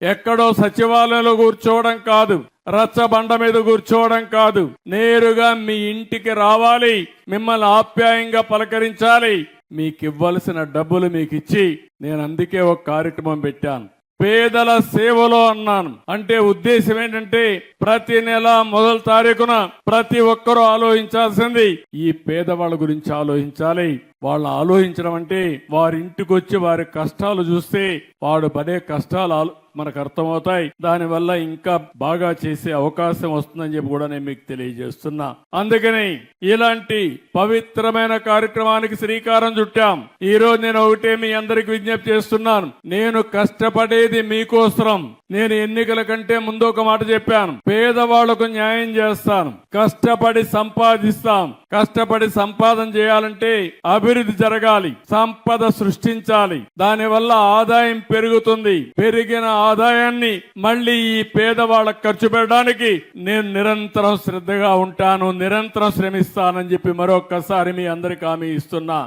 ఎక్కడో సచివాలయంలో కూర్చోవడం కాదు, రచ్చబండ మీద కూర్చోవడం కాదు, నేరుగా మీ ఇంటికి రావాలి, మిమ్మల్ని ఆప్యాయంగా పలకరించాలి, మీకు ఇవ్వాల్సిన డబ్బులు మీకు ఇచ్చి, నేను అందుకే ఒక కార్యక్రమం పెట్టాను, పేదల సేవలో అన్నాను. అంటే ఉద్దేశం ఏంటంటే ప్రతి నెల మొదటి తారీఖున ప్రతి ఒక్కరూ ఆలోచించాల్సింది ఈ పేదవాళ్ళ గురించి ఆలోచించాలి. వాళ్ళు ఆలోచించడం అంటే వారి ఇంటికి వచ్చి వారి కష్టాలు చూస్తే వాడు పడే కష్టాలు మనకు అర్థమవుతాయి. దానివల్ల ఇంకా బాగా చేసే అవకాశం వస్తుందని చెప్పి కూడా నేను మీకు తెలియజేస్తున్నా. అందుకని ఇలాంటి పవిత్రమైన కార్యక్రమానికి శ్రీకారం చుట్టాం. ఈ రోజు నేను ఒకటే మీ అందరికి విజ్ఞప్తి చేస్తున్నాను, నేను కష్టపడేది మీకోసం. నేను ఎన్నికల కంటే ముందు ఒక మాట చెప్పాను, పేదవాళ్లకు న్యాయం చేస్తాను, కష్టపడి సంపాదిస్తాం. కష్టపడి సంపాదన చేయాలంటే అభివృద్ధి జరగాలి, సంపద సృష్టించాలి, దానివల్ల ఆదాయం పెరుగుతుంది. పెరిగిన ఆదాయాన్ని మళ్ళీ ఈ పేదవాళ్ళకు ఖర్చు పెట్టడానికి నేను నిరంతరం శ్రద్ధగా ఉంటాను, నిరంతరం శ్రమిస్తానని చెప్పి మరొక్కసారి మీ అందరికి హామీ ఇస్తున్నా.